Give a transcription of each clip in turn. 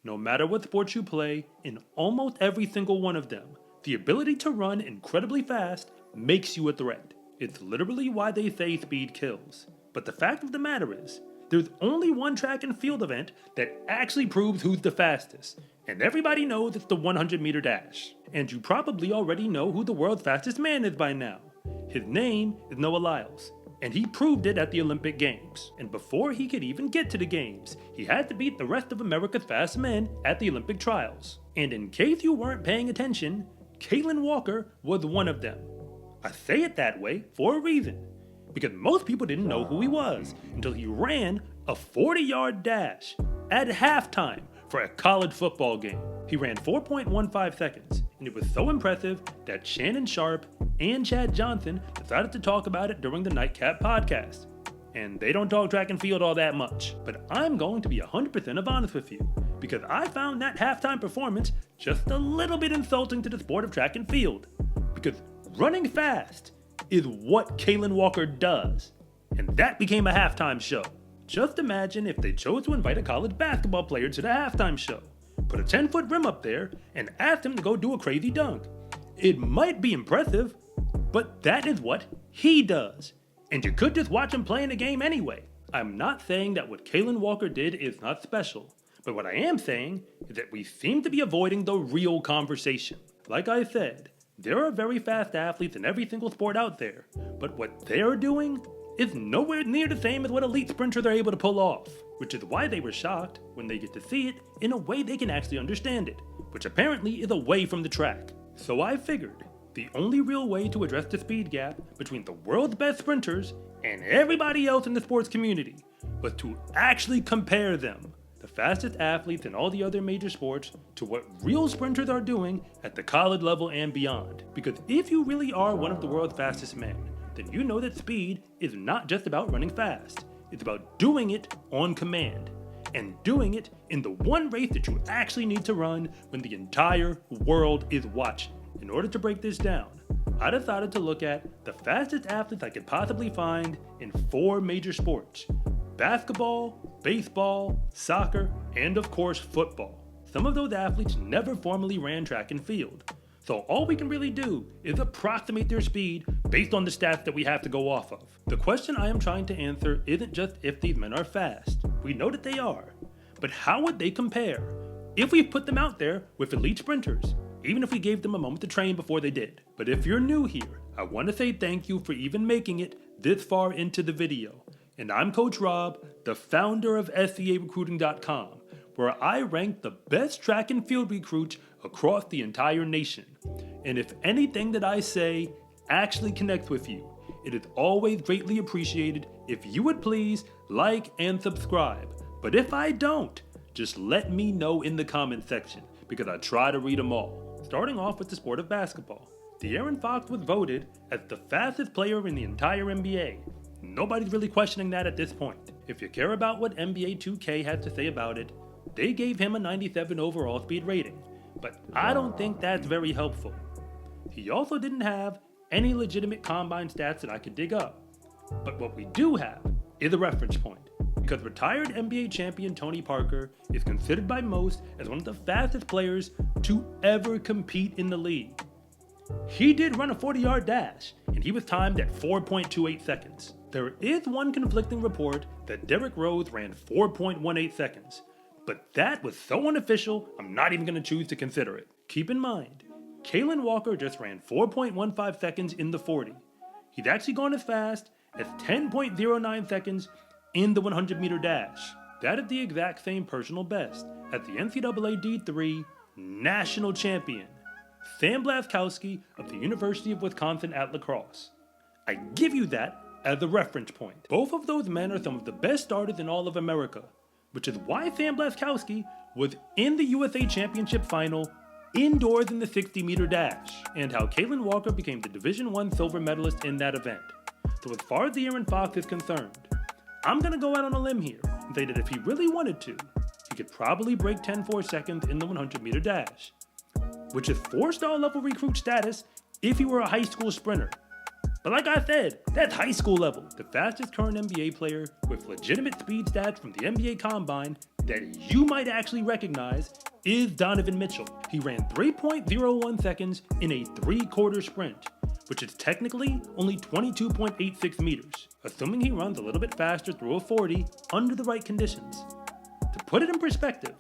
No matter what sports you play, in almost every single one of them, the ability to run incredibly fast makes you a threat. It's literally why they say speed kills. But the fact of the matter is, there's only one track and field event that actually proves who's the fastest. And everybody knows it's the 100-meter dash. And you probably already know who the world's fastest man is by now. His name is Noah Lyles. And he proved it at the Olympic Games. And before he could even get to the Games, he had to beat the rest of America's fast men at the Olympic trials. And in case you weren't paying attention, Kalen Walker was one of them. I say it that way for a reason. Because most people didn't know who he was until he ran a 40-yard dash at halftime for a college football game. He ran 4.15 seconds, and it was so impressive that Shannon Sharp and Chad Johnson decided to talk about it during the Nightcap podcast. And they don't talk track and field all that much. But I'm going to be 100% honest with you, because I found that halftime performance just a little bit insulting to the sport of track and field. Because running fast is what Kalen Walker does, and that became a halftime show. Just imagine if they chose to invite a college basketball player to the halftime show, put a 10-foot rim up there, and asked him to go do a crazy dunk. It might be impressive, but that is what he does, and you could just watch him play in a game anyway. I'm not saying that what Kalen Walker did is not special, but what I am saying is that we seem to be avoiding the real conversation. Like I said, there are very fast athletes in every single sport out there, but what they're doing is nowhere near the same as what elite sprinters are able to pull off, which is why they were shocked when they get to see it in a way they can actually understand it, which apparently is away from the track. So I figured the only real way to address the speed gap between the world's best sprinters and everybody else in the sports community was to actually compare them, the fastest athletes in all the other major sports, to what real sprinters are doing at the college level and beyond. Because if you really are one of the world's fastest men, then you know that speed is not just about running fast. It's about doing it on command, and doing it in the one race that you actually need to run when the entire world is watching. In order to break this down, I decided to look at the fastest athletes I could possibly find in 4 major sports: basketball, baseball, soccer, and of course football. Some of those athletes never formally ran track and field, so all we can really do is approximate their speed based on the stats that we have to go off of. The question I am trying to answer isn't just if these men are fast. We know that they are, but how would they compare if we put them out there with elite sprinters, even if we gave them a moment to train before they did? But if you're new here, I want to say thank you for even making it this far into the video. And I'm Coach Rob, the founder of SCArecruiting.com, where I rank the best track and field recruits across the entire nation. And if anything that I say actually connects with you, it is always greatly appreciated if you would please like and subscribe. But if I don't, just let me know in the comment section, because I try to read them all. Starting off with the sport of basketball, De'Aaron Fox was voted as the fastest player in the entire NBA. Nobody's really questioning that at this point. If you care about what NBA 2K has to say about it, they gave him a 97 overall speed rating, but I don't think that's very helpful. He also didn't have any legitimate combine stats that I could dig up, but what we do have is a reference point, because retired NBA champion Tony Parker is considered by most as one of the fastest players to ever compete in the league. He did run a 40-yard dash, and he was timed at 4.28 seconds. There is one conflicting report that Derrick Rose ran 4.18 seconds, but that was so unofficial, I'm not even going to choose to consider it. Keep in mind, Kalen Walker just ran 4.15 seconds in the 40. He's actually gone as fast as 10.09 seconds in the 100-meter dash. That is the exact same personal best as the NCAA D3 national champion, Sam Blaskowski of the University of Wisconsin at La Crosse. I give you that as a reference point. Both of those men are some of the best starters in all of America, which is why Sam Blaskowski was in the USA Championship final indoors in the 60-meter dash, and how Kalen Walker became the Division I silver medalist in that event. So as far as De'Aaron Fox is concerned, I'm going to go out on a limb here and say that if he really wanted to, he could probably break 10.4 seconds in the 100-meter dash, which is 4-star level recruit status if he were a high school sprinter. But like I said, that's high school level. The fastest current NBA player with legitimate speed stats from the NBA Combine that you might actually recognize is Donovan Mitchell. He ran 3.01 seconds in a 3-quarter sprint, which is technically only 22.86 meters, assuming he runs a little bit faster through a 40 under the right conditions. To put it in perspective,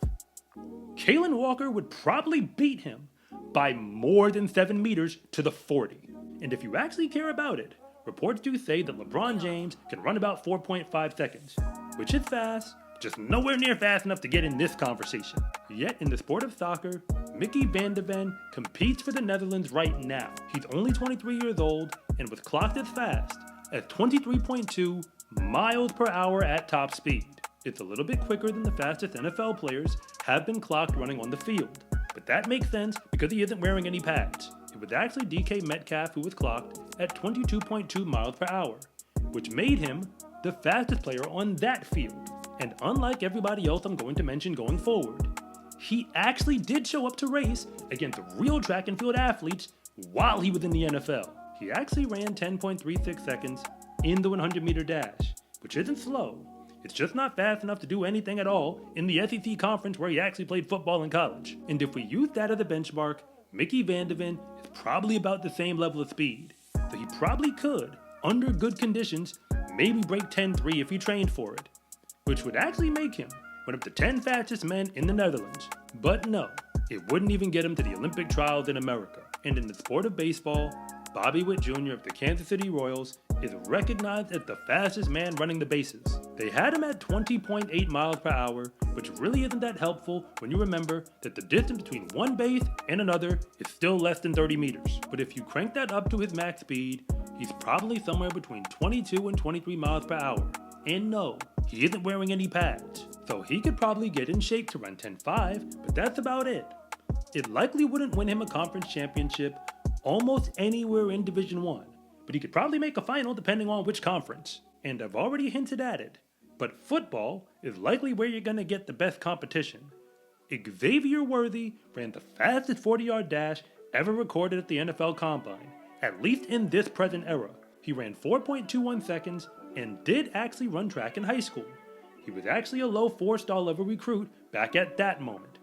Kalen Walker would probably beat him by more than 7 meters to the 40. And if you actually care about it, reports do say that LeBron James can run about 4.5 seconds, which is fast, just nowhere near fast enough to get in this conversation. Yet in the sport of soccer, Mickey van de Ven competes for the Netherlands right now. He's only 23 years old and was clocked as fast at 23.2 miles per hour at top speed. It's a little bit quicker than the fastest NFL players have been clocked running on the field. But that makes sense because he isn't wearing any pads. It was actually DK Metcalf who was clocked at 22.2 miles per hour, which made him the fastest player on that field. And unlike everybody else I'm going to mention going forward, he actually did show up to race against real track and field athletes while he was in the NFL. He actually ran 10.36 seconds in the 100-meter dash, which isn't slow. It's just not fast enough to do anything at all in the SEC conference where he actually played football in college. And if we use that as a benchmark, Mickey van de Ven is probably about the same level of speed. So he probably could, under good conditions, maybe break 10.3 if he trained for it, which would actually make him one of the 10 fastest men in the Netherlands. But no, it wouldn't even get him to the Olympic trials in America. And in the sport of baseball, Bobby Witt Jr. of the Kansas City Royals is recognized as the fastest man running the bases. They had him at 20.8 miles per hour, which really isn't that helpful when you remember that the distance between one base and another is still less than 30 meters. But if you crank that up to his max speed, he's probably somewhere between 22 and 23 miles per hour. And no, he isn't wearing any pads, so he could probably get in shape to run 10.5, but that's about it. It likely wouldn't win him a conference championship almost anywhere in Division 1, but he could probably make a final depending on which conference. And I've already hinted at it, but football is likely where you're going to get the best competition. Xavier Worthy ran the fastest 40-yard dash ever recorded at the NFL Combine, at least in this present era. He ran 4.21 seconds and did actually run track in high school. He was actually a low 4-star level recruit back at that moment.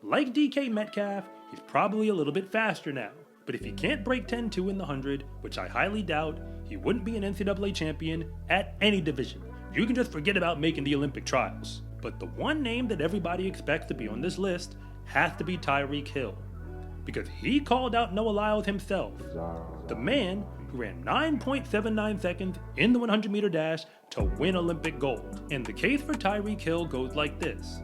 Like DK Metcalf, he's probably a little bit faster now, but if he can't break 10.2 in the 100, which I highly doubt, he wouldn't be an NCAA champion at any division. You can just forget about making the Olympic trials. But the one name that everybody expects to be on this list has to be Tyreek Hill, because he called out Noah Lyles himself, the man who ran 9.79 seconds in the 100-meter dash to win Olympic gold. And the case for Tyreek Hill goes like this.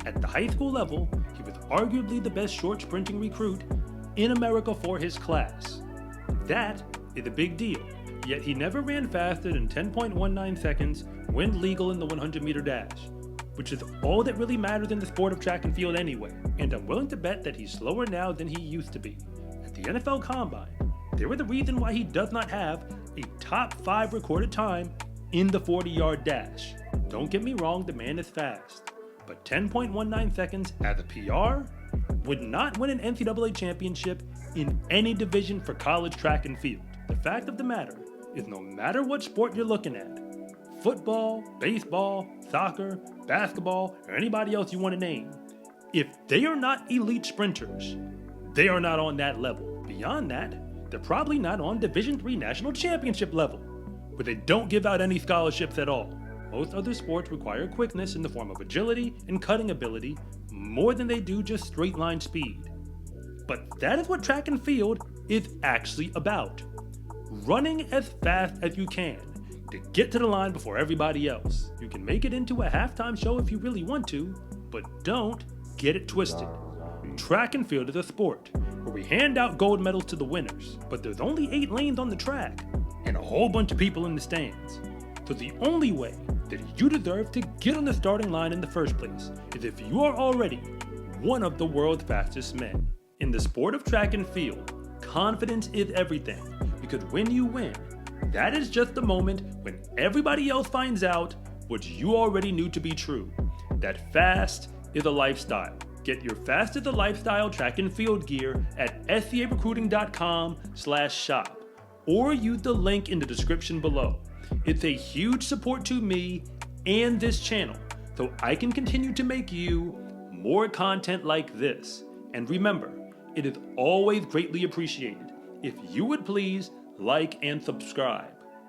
At the high school level, he was arguably the best short sprinting recruit in America for his class. That is a big deal, yet he never ran faster than 10.19 seconds when legal in the 100-meter dash, which is all that really matters in the sport of track and field anyway. And I'm willing to bet that he's slower now than he used to be. At the NFL Combine, there is a reason why he does not have a top 5 recorded time in the 40-yard dash. Don't get me wrong, the man is fast, but 10.19 seconds as a PR would not win an NCAA championship in any division for college track and field. The fact of the matter is no matter what sport you're looking at, football, baseball, soccer, basketball, or anybody else you want to name, if they are not elite sprinters, they are not on that level. Beyond that, they're probably not on Division III national championship level, where they don't give out any scholarships at all. Most other sports require quickness in the form of agility and cutting ability more than they do just straight line speed. But that is what track and field is actually about. Running as fast as you can to get to the line before everybody else. You can make it into a halftime show if you really want to, but don't get it twisted. Track and field is a sport where we hand out gold medals to the winners, but there's only 8 lanes on the track and a whole bunch of people in the stands. So the only way that you deserve to get on the starting line in the first place is if you are already one of the world's fastest men. In the sport of track and field, confidence is everything, because when you win, that is just the moment when everybody else finds out what you already knew to be true, that fast is a lifestyle. Get your Fast is a Lifestyle track and field gear at scarecruiting.com/shop. or use the link in the description below. It's a huge support to me and this channel, so I can continue to make you more content like this. And remember, it is always greatly appreciated if you would please like and subscribe.